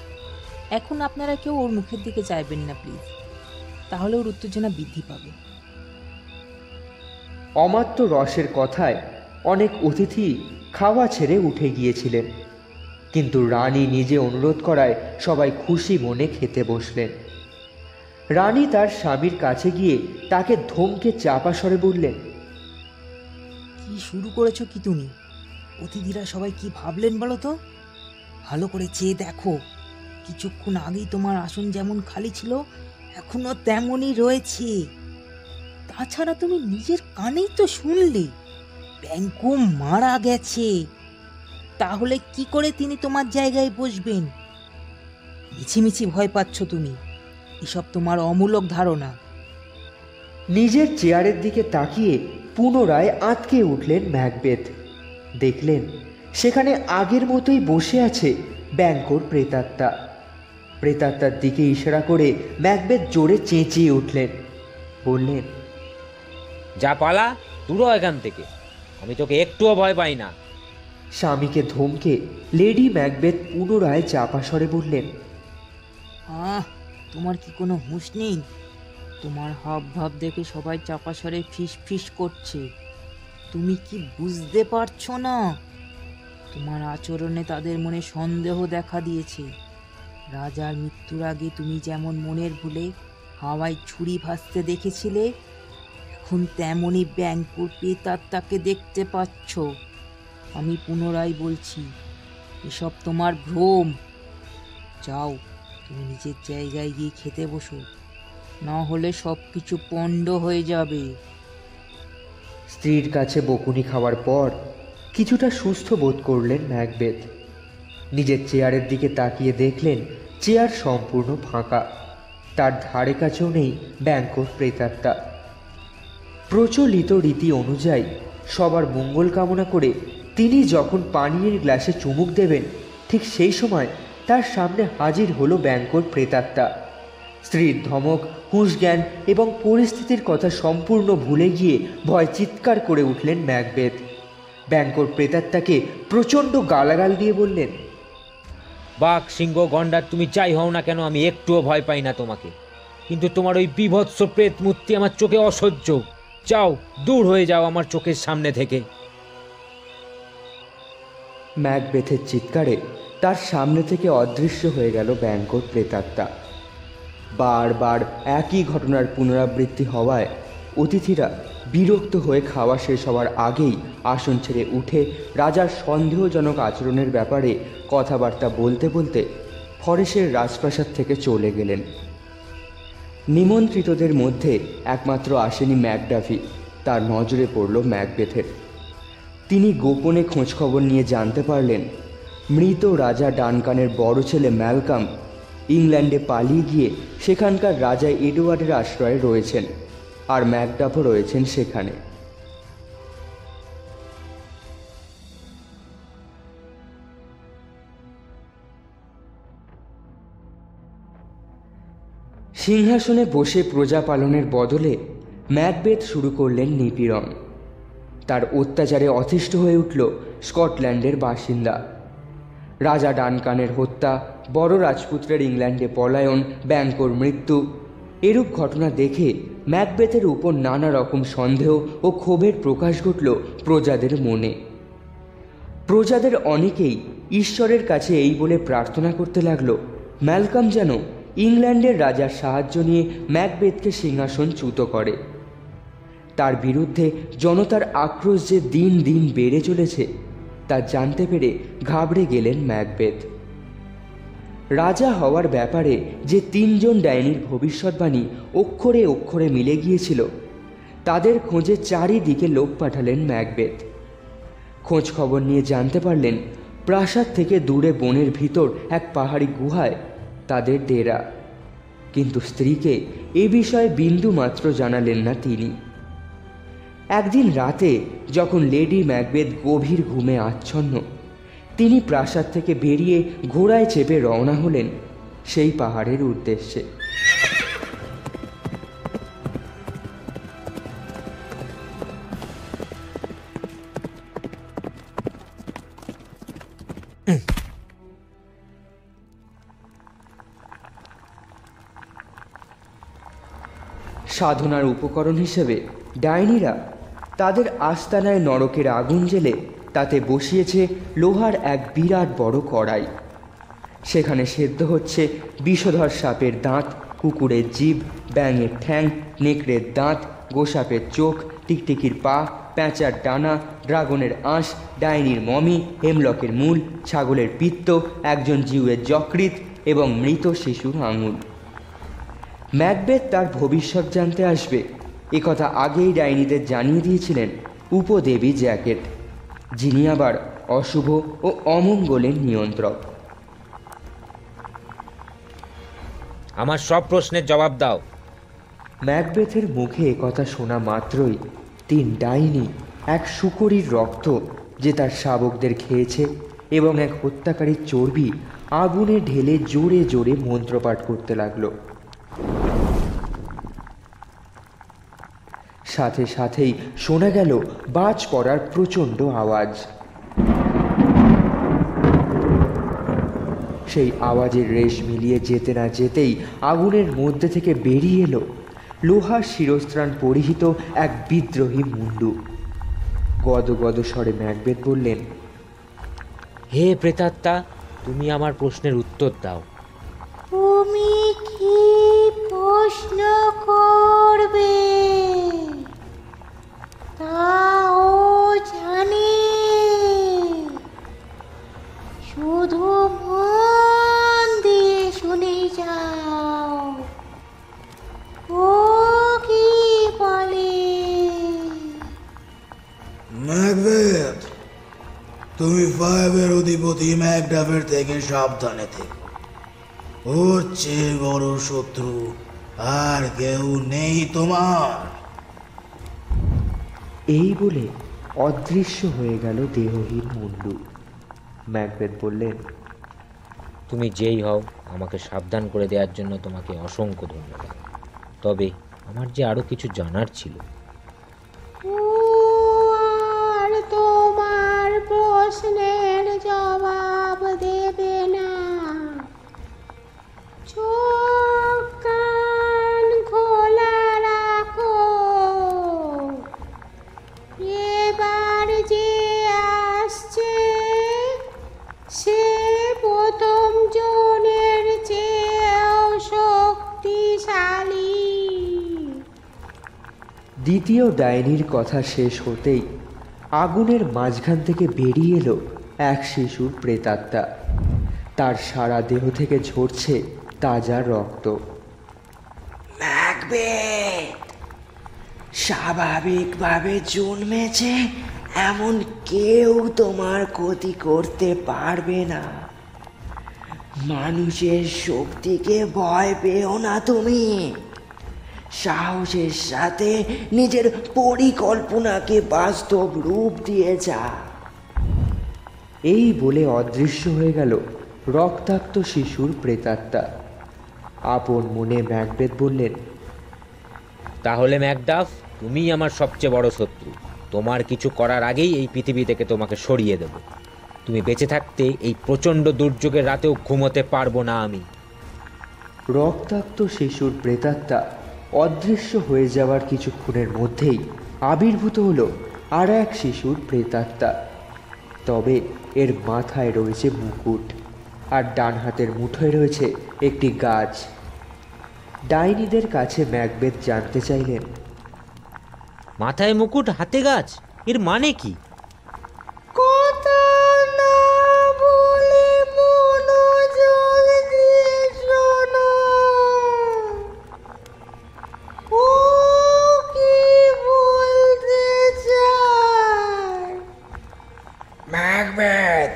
এখন আপনারা কেউ ওর মুখের দিকে চাইবেন না প্লিজ, তাহলে ওর উত্তেজনা বৃদ্ধি পাবে। অমাত্য রসের কথায় অনেক অতিথি খাওয়া ছেড়ে উঠে গিয়েছিলেন, কিন্তু রানী নিজে অনুরোধ করায় সবাই খুশি মনে খেতে বসলেন। রানী তার স্বামীর কাছে গিয়ে তাকে ধমকে চাপা স্বরে বললেন, কি শুরু করেছো কি তুমি? অতিথিরা সবাই কি ভাবলেন বলো তো? ভালো করে চেয়ে দেখো, কিছুক্ষণ আগেই তোমার আসন যেমন খালি ছিল এখনো তেমনই রয়েছে। তাছাড়া তুমি নিজের কানেই তো শুনলে ব্যাংকো মারা গেছে। তাহলে কি করে তিনি তোমার জায়গায় বসবেন? মিছিমিছি ভয় পাচ্ছ তুমি, এসব তোমার অমূলক ধারণা। নিজের চেয়ারের দিকে তাকিয়ে পুনরায় আঁতকে উঠলেন ম্যাকবেথ। দেখলেন সেখানে আগের মতোই বসে আছে ব্যাংকোর প্রেতাত্মা। প্রেতাত্মার দিকে ইশারা করে ম্যাকবেথ জোরে চেঁচিয়ে উঠলেন, বললেন, যা পালা, দূর হ এখান থেকে, আমি তোকে একটুও ভয় পাই না। স্বামীকে ধমকে লেডি ম্যাকবেথ পুনরায় চাপা স্বরে বললেন, তোমার কি কোনো হুঁশ নেই? তোমার হাব ভাব দেখে সবাই চাপা স্বরে ফিস ফিস করছে। তুমি কি বুঝতে পারছো না? তোমার আচরণে তাদের মনে সন্দেহ দেখা দিয়েছে। রাজার মৃত্যুর আগে তুমি যেমন মনের ভুলে হাওয়ায় ছুরি ভাসতে দেখেছিলে, এখন তেমনই ব্যাংকোর প্রেতাত্মাকে দেখতে পাচ্ছ। আমি পুনরায় বলছি, এসব তোমার ভ্রম। যাও, তুমি নিজের জায়গায় গিয়ে খেতে বসো, না হলে সব কিছু পণ্ড হয়ে যাবে। স্ত্রীর কাছে বকুনি খাওয়ার পর কিছুটা সুস্থ বোধ করলেন ম্যাকবেথ। নিজের চেয়ারের দিকে তাকিয়ে দেখলেন চেয়ার সম্পূর্ণ ফাঁকা, তার ধারে কাছেও নেই ব্যাংকর প্রেতাত্মা। প্রচলিত রীতি অনুযায়ী সবার মঙ্গল কামনা করে তিনি যখন পানীয়ের গ্লাসে চুমুক দেবেন, ঠিক সেই সময় তার সামনে হাজির হলো ব্যাংকর প্রেতাত্মা। স্ত্রীর ধমক, হুঁশজ্ঞান এবং পরিস্থিতির কথা সম্পূর্ণ ভুলে গিয়ে ভয় চিৎকার করে উঠলেন ম্যাকবেথ। ব্যাংকর প্রেতাত্মাকে প্রচণ্ড গালাগাল দিয়ে বললেন, বাঘ, সিংহ, গন্ডার তুমি যাই হও না কেন, আমি একটুও ভয় পাই না তোমাকে, কিন্তু তোমার ওই বিভৎস প্রেত মূর্তি আমার চোখে অসহ্য। যাও, দূর হয়ে যাও আমার চোখের সামনে থেকে। ম্যাকবেথের চিৎকারে তার সামনে থেকে অদৃশ্য হয়ে গেল ব্যাংকর প্রেতাত্মা। বারবার একই ঘটনার পুনরাবৃত্তি হওয়ায় অতিথিরা বিরক্ত হয়ে খাওয়া শেষ হওয়ার আগেই আসন ছেড়ে উঠে রাজার সন্দেহজনক আচরণের ব্যাপারে কথাবার্তা বলতে বলতে ফরেশের রাজপ্রাসাদ থেকে চলে গেলেন। নিমন্ত্রিতদের মধ্যে একমাত্র আসেনি ম্যাকডাফি। তার নজরে পড়ল ম্যাকবেথের। তিনি গোপনে খোঁজখবর নিয়ে জানতে পারলেন মৃত রাজা ডানকানের বড় ছেলে ম্যালকাম ইংল্যান্ডে পালিয়ে গিয়ে সেখানকার রাজা এডওয়ার্ডের আশ্রয়ে রয়েছেন, আর ম্যাকডাফও রয়েছেন সেখানে। সিংহাসনে বসে প্রজা পালনের বদলে ম্যাকবেথ শুরু করলেন নিপীড়ন। তার অত্যাচারে অতিষ্ঠ হয়ে উঠল স্কটল্যান্ডের বাসিন্দা। রাজা ডানকানের হত্যা, বড় রাজপুত্রের ইংল্যান্ডে পলায়ন, ব্যাংকর মৃত্যু, এরূপ ঘটনা দেখে ম্যাকবেথের উপর নানা রকম সন্দেহ ও ক্ষোভের প্রকাশ ঘটল প্রজাদের মনে। প্রজাদের অনেকেই ঈশ্বরের কাছে এই বলে প্রার্থনা করতে লাগলো ম্যালকাম যেন ইংল্যান্ডের রাজার সাহায্য নিয়ে ম্যাকবেথকে সিংহাসনচ্যুত করে। তার বিরুদ্ধে জনতার আক্রোশ যে দিন দিন বেড়ে চলেছে তা জানতে পেরে ঘাবড়ে গেলেন ম্যাকবেথ। রাজা হওয়ার ব্যাপারে যে 3 জন ডাইনির ভবিষ্যৎবাণী অক্ষরে অক্ষরে মিলে গিয়েছিল, তাদের খোঁজে চারিদিকে লোক পাঠালেন ম্যাকবেথ। খোঁজ খবর নিয়ে জানতে পারলেন প্রাসাদ থেকে দূরে বনের ভিতর এক পাহাড়ি গুহায় তাদের ডেরা, কিন্তু স্ত্রীকে এ বিষয়ে বিন্দু মাত্র জানালেন না তিনি। একদিন রাতে যখন লেডি ম্যাকবেথ গভীর ঘুমে আচ্ছন্ন, তিনি প্রাসাদ থেকে বেরিয়ে ঘোড়ায় চেপে রওনা হলেন সেই পাহাড়ের উদ্দেশ্যে। সাধনার উপকরণ হিসেবে ডাইনিরা তাদের আস্তানায় নরকের আগুন জ্বেলে তাতে বসিয়েছে লোহার এক বিরাট বড় কড়াই। সেখানে সেদ্ধ হচ্ছে বিষধর সাপের দাঁত, কুকুরের জিভ, ব্যাঙের ঠ্যাং, নেকড়ের দাঁত, গোসাপের চোখ, টিকটিকির পা, প্যাঁচার ডানা, ড্রাগনের আঁশ, ডাইনির মমি, হেমলকের মূল, ছাগলের পিত্ত, একজন জিউয়ের যকৃৎ এবং মৃত শিশুর আঙুল। ম্যাকবেথ তার ভবিষ্যৎ জানতে আসবে একথা আগেই ডাইনিদের জানিয়ে দিয়েছিলেন উপদেবী জ্যাকেট, যিনি আবার অশুভ ও অমঙ্গলের নিয়ন্ত্রক। আমার সব প্রশ্নের জবাব দাও। ম্যাকবেথের মুখে একথা শোনা মাত্রই 3 ডাইনি এক শুকরীর রক্ত যে তার শাবকদের খেয়েছে এবং এক হত্যাকারীর চর্বি আগুনে ঢেলে জোরে জোরে মন্ত্রপাঠ করতে লাগলো। সাথে সাথেই শোনা গেল বাজ পড়ার প্রচণ্ড আওয়াজ। সেই আওয়াজের রেশ মিলিয়ে যেতে না যেতেই আগুনের মধ্যে থেকে বেরিয়ে এলো লোহার শিরস্ত্রাণ পরিহিত এক বিদ্রোহী মুন্ডু। গদগদ স্বরে ম্যাকবেথ বললেন, হে প্রেতাত্মা, তুমি আমার প্রশ্নের উত্তর দাও। তুমি কি প্রশ্ন করবে তাও জানে, শুধু মন দিয়ে শুনে যাও ও কি বলে। ম্যাকবেথ, তুমি ফাইভের অধিপতি ম্যাকডাফের থেকে সাবধানে থেকো। ওর চেয়ে বড় শত্রু আর কেউ নেই তোমার। এই বলে অদৃশ্য হয়ে গেল দেহহীন মুন্ডু। ম্যাকবেথ বললেন, তুমি যেই হও, আমাকে সাবধান করে দেওয়ার জন্য তোমাকে অসংখ্য ধন্যবাদ। তবে আমার যে আরও কিছু জানার ছিল। ও আর তোমার প্রশ্নের জবাব দেবে না। চোখ কান খোলা রাখো। এবার যে আসছে সে প্রথম জনের চেয়েও শক্তিশালী। দ্বিতীয় ডাইনির কথা শেষ হতেই আগুনের মাঝখান থেকে বেরিয়ে এলো এক শিশুর প্রেতাত্মা। তার সারা দেহ থেকে ঝরছে তাজা রক্ত। ম্যাকবেথ স্বাভাবিকভাবে জন্মেছে এমন কেউ তোমার ক্ষতি করতে পারবে না। মানুষের শক্তিকে ভয় পেও না তুমি। সাহসের সাথে নিজের পরিকল্পনাকে বাস্তব রূপ দিয়ে যা। এই বলে অদৃশ্য হয়ে গেল রক্তাক্ত শিশুর প্রেতাত্মা। আপন মনে ম্যাকবেথ বললেন, তাহলে ম্যাকডাফ, তুমিই আমার সবচেয়ে বড় শত্রু। তোমার কিছু করার আগেই এই পৃথিবী থেকে তোমাকে সরিয়ে দেব। তুমি বেঁচে থাকতে এই প্রচণ্ড দুর্যোগের রাতেও ঘুমোতে পারবো না আমি। রক্তাক্ত শিশুর প্রেতাত্মা অদৃশ্য হয়ে যাওয়ার কিছুক্ষণের মধ্যেই আবির্ভূত হলো আর এক শিশুর প্রেতাত্মা। তবে এর মাথায় রয়েছে মুকুট আর ডান হাতের মুঠোয় রয়েছে একটি গাছ। ডাইনিদের কাছে ম্যাকবেথ জানতে চাইলেন, মাথায় মুকুট, হাতে গাছ, এর মানে কি? কথা না বলে মনোযোগ দিয়ে শোনো। ও কি বলতে চায়? ম্যাকবেথ,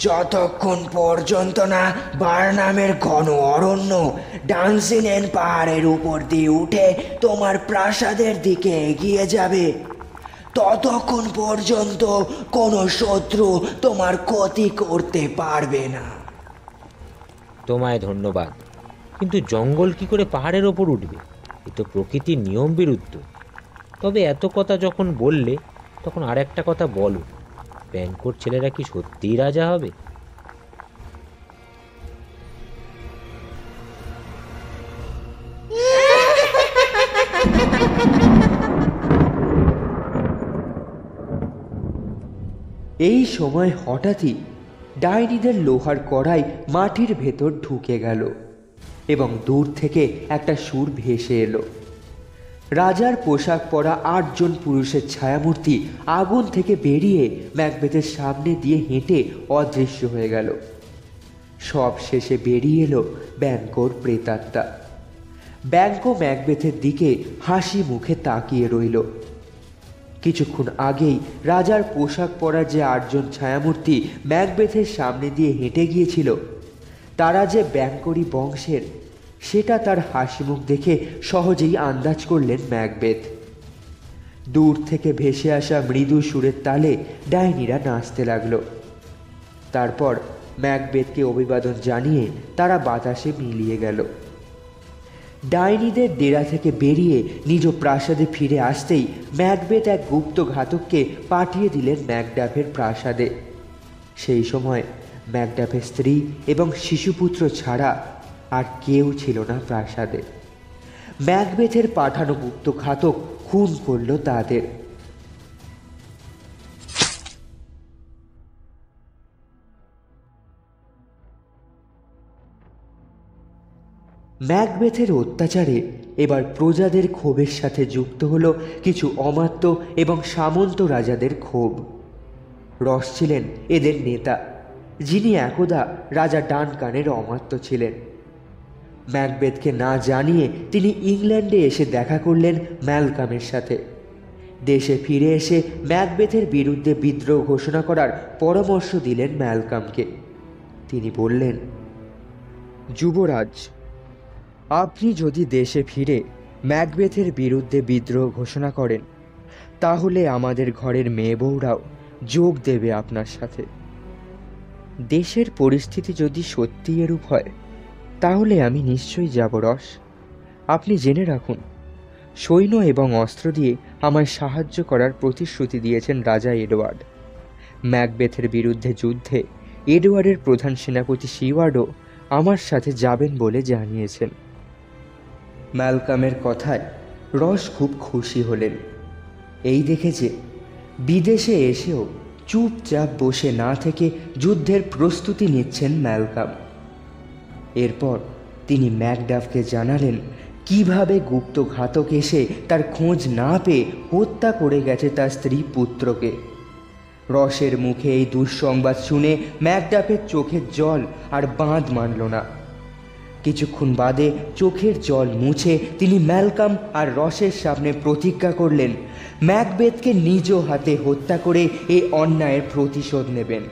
যতক্ষণ পর্যন্ত না বার্নামের ঘন অরণ্য ডান্সিনেন পাহাড়ের উপর দিয়ে উঠে তোমার প্রাসাদের দিকে এগিয়ে যাবে, ততক্ষণ পর্যন্ত কোনো শত্রু তোমার ক্ষতি করতে পারবে না। তোমায় ধন্যবাদ, কিন্তু জঙ্গল কি করে পাহাড়ের ওপর উঠবে? এ তো প্রকৃতির নিয়ম বিরুদ্ধ। তবে এত কথা যখন বললে, তখন আর একটা কথা বলো, ব্যাংকোর ছেলেরা কি সত্যিই রাজা হবে? এই সময় হঠাৎই ডাইনিদের লোহার কড়াই মাটির ভেতর ঢুকে গেল এবং দূর থেকে একটা সুর ভেসে এলো। রাজার পোশাক পরা 8 জন পুরুষের ছায়ামূর্তি আগুন থেকে বেরিয়ে ম্যাকবেথের সামনে দিয়ে হেঁটে অদৃশ্য হয়ে গেল। সব শেষে বেরিয়ে এলো ব্যাংকোর প্রেতাত্মা। ব্যাংকো ম্যাকবেথের দিকে হাসি মুখে তাকিয়ে রইল। কিছুক্ষণ আগেই রাজার পোশাক পরা যে 8 জন ছায়ামূর্তি ম্যাকবেথের সামনে দিয়ে হেঁটে গিয়েছিল, তারা যে ব্যাংকোরই বংশের, সেটা তার হাসি মুখ দেখে সহজেই আন্দাজ করলেন ম্যাকবেথ। দূর থেকে ভেসে আসা মৃদু সুরের তালে ডাইনিরা নাচতে লাগলো। তারপর ম্যাকবেথকে অভিবাদন জানিয়ে তারা বাতাসে মিলিয়ে গেল। ডাইনিদের ডেরা থেকে বেরিয়ে নিজ প্রাসাদে ফিরে আসতেই ম্যাকবেথ এক গুপ্ত ঘাতককে পাঠিয়ে দিলেন ম্যাকডাফের প্রাসাদে। সেই সময় ম্যাকডাফের স্ত্রী এবং শিশুপুত্র ছাড়া আর কেউ ছিল না প্রাসাদে। ম্যাকবেথের পাঠানো গুপ্ত ঘাতক খুন করল তাদের। ম্যাকবেথের অত্যাচারে এবার প্রজাদের ক্ষোভের সাথে যুক্ত হলো কিছু অমাত্য এবং সামন্ত রাজাদের ক্ষোভ। রস ছিলেন এদের নেতা, যিনি একদা রাজা ডানকানের অমাত্য ছিলেন। ম্যাকবেথকে না জানিয়ে তিনি ইংল্যান্ডে এসে দেখা করলেন ম্যালকামের সাথে দেশে ফিরে এসে ম্যাকবেথের বিরুদ্ধে বিদ্রোহ ঘোষণা করার পরামর্শ দিলেন ম্যালকামকে। তিনি বললেন, যুবরাজ, আপনি যদি দেশে ফিরে ম্যাকবেথের বিরুদ্ধে বিদ্রোহ ঘোষণা করেন তাহলে আমাদের ঘরের মেয়ে বউরাও যোগ দেবে আপনার সাথে। দেশের পরিস্থিতি যদি সত্যি এরূপ হয় তাহলে আমি নিশ্চয়ই যাব রস। আপনি জেনে রাখুন, সৈন্য এবং অস্ত্র দিয়ে আমায় সাহায্য করার প্রতিশ্রুতি দিয়েছেন রাজা এডওয়ার্ড। ম্যাকবেথের বিরুদ্ধে যুদ্ধে এডওয়ার্ডের প্রধান সেনাপতি সিওয়ার্ডও আমার সাথে যাবেন বলে জানিয়েছেন। ম্যালকামের কথায় রস খুব খুশি হলেন। এই দেখে যে বিদেশে এসেও চুপচাপ বসে না থেকে যুদ্ধের প্রস্তুতি নিচ্ছেন ম্যালকাম। এরপর তিনি ম্যাকডাফকে জানালেন কিভাবে গুপ্ত ঘাতক এসে তার খোঁজ না পেয়ে হত্যা করে গেছে তার স্ত্রী পুত্রকে। রসের মুখে এই দুঃসংবাদ শুনে ম্যাকডাফের চোখের জল আর বাঁধ মানল না। কিছুক্ষণ বাদে চোখের জল মুছে তিনি ম্যালকাম আর রসের সামনে প্রতিজ্ঞা করলেন ম্যাকবেথকে নিজ হাতে হত্যা করে এই অন্যায়ের প্রতিশোধ নেবেন।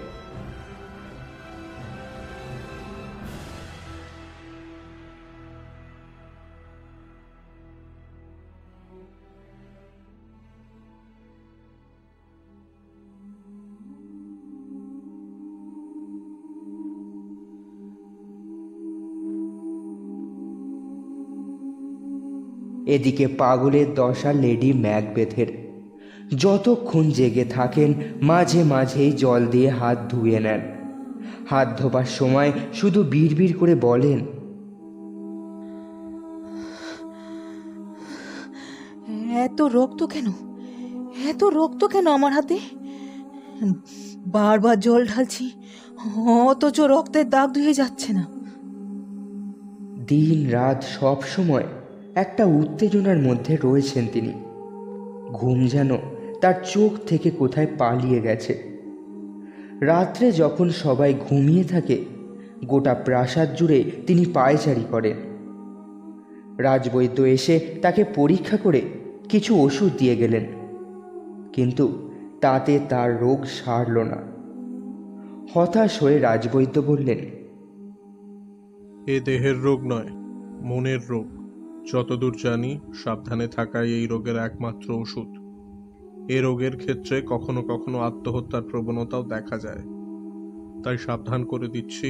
এদিকে পাগলের দশা লেডি ম্যাকবেথের। যতক্ষণ জেগে থাকেন মাঝে মাঝেই জল দিয়ে হাত ধুয়ে নেন। হাত ধোবার সময় শুধু বিড়বিড় করে বলেন, এত রক্ত কেন, এত রক্ত কেন আমার হাতে? বারবার জল ঢালছি অথচ রক্তের দাগ ধুয়ে যাচ্ছে না। দিন রাত সব সময় একটা উত্তেজনার মধ্যে রয়েছেন তিনি। ঘুম যেন তার চোখ থেকে কোথায় পালিয়ে গেছে। রাত্রে যখন সবাই ঘুমিয়ে থাকে গোটা প্রাসাদ জুড়ে তিনি পায়চারি করেন। রাজবৈদ্য এসে তাকে পরীক্ষা করে কিছু ওষুধ দিয়ে গেলেন, কিন্তু তাতে তার রোগ সারল না। হতাশ হয়ে রাজবৈদ্য বললেন, এ দেহের রোগ নয়, মনের রোগ। যতদূর জানি সাবধানে থাকাই এই রোগের একমাত্র ওষুধ। এ রোগের ক্ষেত্রে কখনো কখনো আত্মহত্যার প্রবণতাও দেখা যায়। তাই সাবধান করে দিচ্ছি,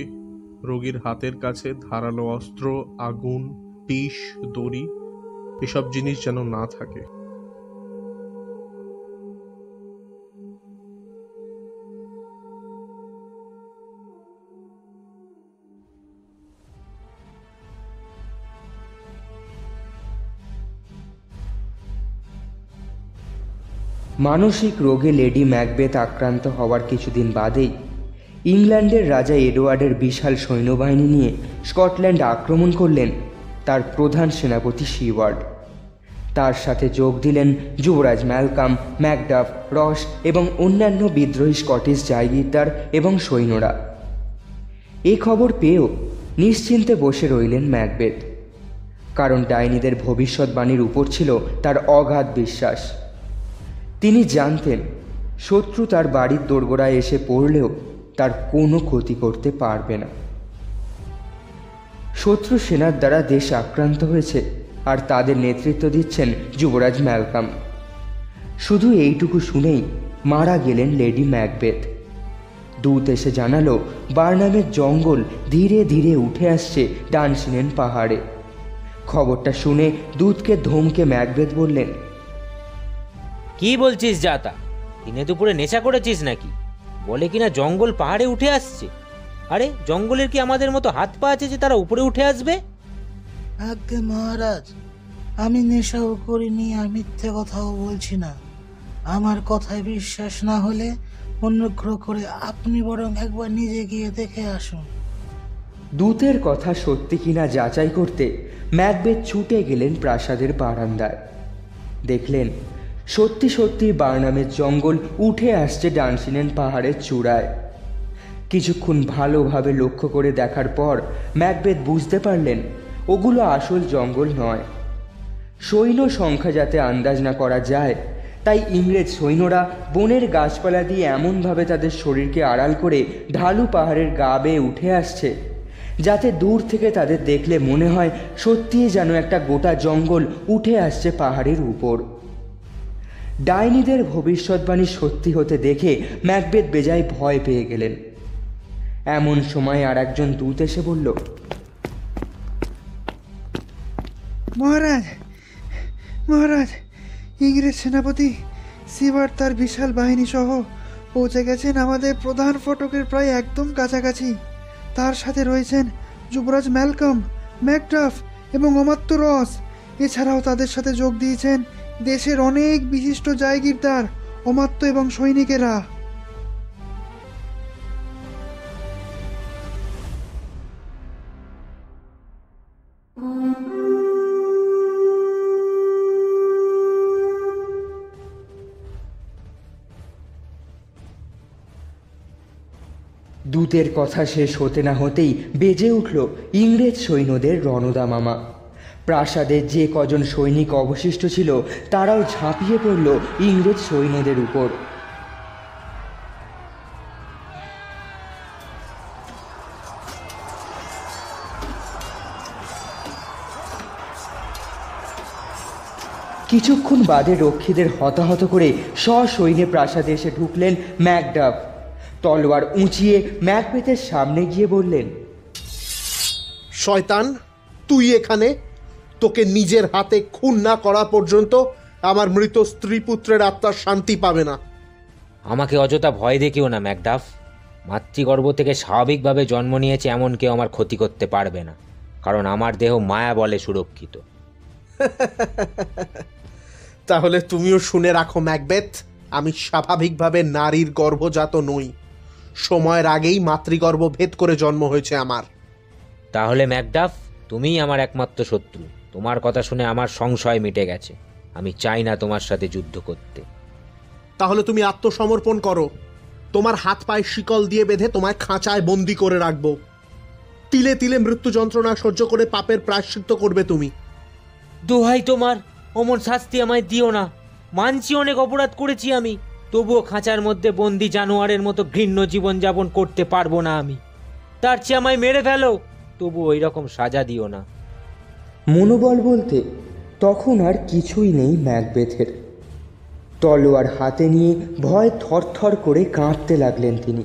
রোগীর হাতের কাছে ধারালো অস্ত্র, আগুন, বিষ, দড়ি এসব জিনিস যেন না থাকে। মানসিক রোগে লেডি ম্যাকবেথ আক্রান্ত হওয়ার কিছুদিন বাদেই ইংল্যান্ডের রাজা এডওয়ার্ডের বিশাল সৈন্যবাহিনী নিয়ে স্কটল্যান্ড আক্রমণ করলেন তার প্রধান সেনাপতি সিওয়ার্ড। তার সাথে যোগ দিলেন যুবরাজ ম্যালকাম, ম্যাকডাফ, রস এবং অন্যান্য বিদ্রোহী স্কটিশ জায়গিরদার এবং সৈন্যরা। এই খবর পেয়েও নিশ্চিন্তে বসে রইলেন ম্যাকবেথ, কারণ ডাইনিদের ভবিষ্যৎবাণীর উপর ছিল তার অগাধ বিশ্বাস। তিনি জানতেন শত্রু তার বাড়ির দোরগোড়ায় এসে পড়লেও তার কোনো ক্ষতি করতে পারবে না। শত্রু সেনার দ্বারা দেশ আক্রান্ত হয়েছে আর তাদের নেতৃত্ব দিচ্ছেন যুবরাজ ম্যালকাম। শুধু এইটুকু শুনেই মারা গেলেন লেডি ম্যাকবেথ। দূত এসে জানালো বার্নামের জঙ্গল ধীরে ধীরে উঠে আসছে ডানসিনেন পাহাড়ে। খবরটা শুনে দূতকে ধমকে ম্যাকবেথ বললেন, কি বলছিস যাতা? দিনে দুপুরে নেশা করেছিস নাকি? বলে কিনা জঙ্গল পাহাড়ে উঠে আসছে। আরে জঙ্গলের কি আমাদের মতো হাত পা আছে যে তারা উপরে উঠে আসবে? আজ্ঞে মহারাজ, আমি নেশাও করিনি আর মিথ্যে কথাও বলছি না। আমার কথায় বিশ্বাস না হলে অনুগ্রহ করে আপনি বরং একবার নিজে গিয়ে দেখে আসুন। দূতের কথা সত্যি কিনা যাচাই করতে ম্যাকবেথ ছুটে গেলেন প্রাসাদের বারান্দায়। দেখলেন সত্যি সত্যি বার্নামের জঙ্গল উঠে আসছে ডানসিনেন পাহাড়ের চূড়ায়। কিছুক্ষণ ভালোভাবে লক্ষ্য করে দেখার পর ম্যাকবেথ বুঝতে পারলেন ওগুলো আসল জঙ্গল নয়। সৈন্য সংখ্যা যাতে আন্দাজ না করা যায় তাই ইংরেজ সৈন্যরা বনের গাছপালা দিয়ে এমনভাবে তাদের শরীরকে আড়াল করে ঢালু পাহাড়ের গা বেয়ে উঠে আসছে যাতে দূর থেকে তাদের দেখলে মনে হয় সত্যিই যেন একটা গোটা জঙ্গল উঠে আসছে পাহাড়ের উপর। ডাইনিদের ভবিষ্যৎবাণী সত্যি হতে দেখে ম্যাকবেথ বেজায় ভয় পেয়ে গেলেন। এমন সময় আর একজন দূত এসে বলল, মহারাজ, মহারাজ, ইংরেজ সেনাপতি সিবার তার বিশাল বাহিনী সহ পৌঁছে গেছেন আমাদের প্রধান ফটকের প্রায় একদম কাছাকাছি। তার সাথে রয়েছেন যুবরাজ ম্যালকম, ম্যাকডাফ এবং অমাত্য রস। এছাড়াও তাদের সাথে যোগ দিয়েছেন দেশের অনেক বিশিষ্ট জায়গিরদার, অমাত্য এবং সৈনিকেরা। দূতের কথা শেষ হতে না হতেই বেজে উঠল ইংরেজ সৈন্যদের রণদামামা। প্রাসাদের যে কজন সৈনিক অবশিষ্ট ছিল তারাও ঝাঁপিয়ে পড়ল ইংরেজ সৈন্যদের উপর। কিছুক্ষণ বাদে রক্ষীদের হতাহত করে সসৈন্যে প্রাসাদে এসে ঢুকলেন ম্যাকডাফ। তলোয়ার উঁচিয়ে ম্যাকবেথের সামনে গিয়ে বললেন, শয়তান, তুই এখানে? তোকে নিজের হাতে খুন না করা পর্যন্ত আমার মৃত স্ত্রী পুত্রের আত্মার শান্তি পাবে না। আমাকে অযথা ভয় দেখিও না ম্যাকডাফ। মাতৃগর্ভ থেকে স্বাভাবিকভাবে জন্ম নিয়েছে এমন কেউ আমার ক্ষতি করতে পারবে না, কারণ আমার দেহ মায়া বলে সুরক্ষিত। তাহলে তুমিও শুনে রাখো ম্যাকবেথ, আমি স্বাভাবিকভাবে নারীর গর্ভজাত নই। সময়ের আগেই মাতৃগর্ভ ভেদ করে জন্ম হয়েছে আমার। তাহলে ম্যাকডাফ, তুমিই আমার একমাত্র শত্রু। তোমার কথা শুনে আমার সংশয় মিটে গেছে। আমি চাই না তোমার সাথে যুদ্ধ করতে। তাহলে তুমি আত্মসমর্পণ করো। তোমার হাত পায়ে শিকল দিয়ে বেঁধে তোমায় খাঁচায় বন্দি করে রাখবো। তিলে তিলে মৃত্যু যন্ত্রণা সহ্য করে পাপের প্রায়শ্চিত্ত করবে তুমি। দোহাই তোমার, অমন শাস্তি আমায় দিও না। মানছি অনেক অপরাধ করেছি আমি, তবুও খাঁচার মধ্যে বন্দি জানোয়ারের মতো ঘৃণ্য জীবনযাপন করতে পারবো না আমি। তার চেয়ে আমায় মেরে ফেলো, তবু ওই রকম সাজা দিও না। মনোবল বলতে তখন আর কিছুই নেই ম্যাকবেথের। তলোয়ার হাতে নিয়ে ভয় থরথর করে কাঁপতে লাগলেন তিনি।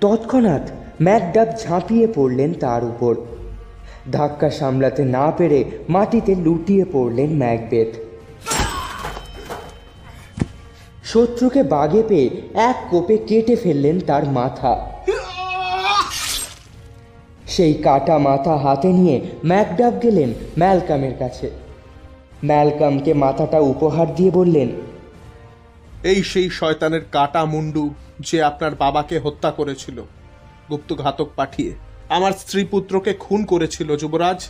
তৎক্ষণাৎ ম্যাকডাফ ঝাঁপিয়ে পড়লেন তার উপর। ধাক্কা সামলাতে না পেরে মাটিতে লুটিয়ে পড়লেন ম্যাকবেথ। শত্রুকে বাগে পেয়ে এক কোপে কেটে ফেললেন তার মাথা। সেই কাটা মাথা হাতে নিয়ে ম্যাকডাফ গেলেন ম্যালকামের কাছে। ম্যালকামকে মাথাটা উপহার দিয়ে বললেন, এই সেই শয়তানের কাটা মুন্ডু যে আপনার বাবাকে হত্যা করেছিল, গুপ্তঘাতক পাঠিয়ে আমার স্ত্রী পুত্রকে খুন করেছিল। যুবরাজ,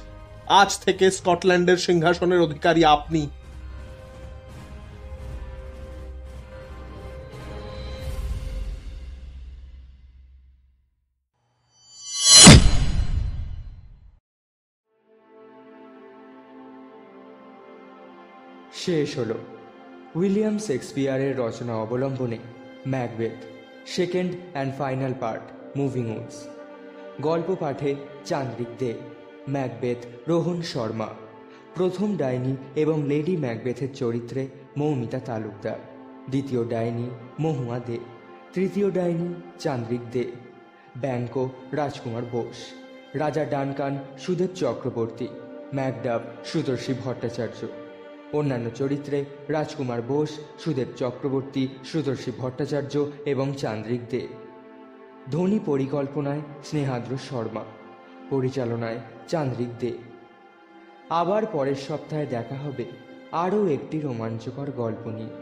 আজ থেকে স্কটল্যান্ডের সিংহাসনের অধিকারী আপনি। শেষ হলো উইলিয়াম শেক্সপিয়ারের রচনা অবলম্বনে Macbeth second and final part, moving Woods. গল্প পাঠে চান্দ্রিক দে, ম্যাকবেথ রোহন শর্মা, প্রথম ডাইনি এবং লেডি ম্যাকবেথের চরিত্রে মৌমিতা তালুকদার, দ্বিতীয় ডাইনি মহুয়া দে, তৃতীয় ডাইনি চান্দ্রিক দে, ব্যাংকো রাজকুমার বোস, রাজা ডানকান সুদেব চক্রবর্তী, ম্যাকডাফ সুদর্শী ভট্টাচার্য। অন্যান্য চরিত্রে রাজকুমার বোস, সুদেব চক্রবর্তী, সুদর্শী ভট্টাচার্য এবং চান্দ্রিক দে। ধ্বনি পরিকল্পনায় স্নেহাদ্র শর্মা, পরিচালনায় চান্দ্রিক দে। আবার পরের সপ্তাহে দেখা হবে আরও একটি রোমাঞ্চকর গল্প নিয়ে।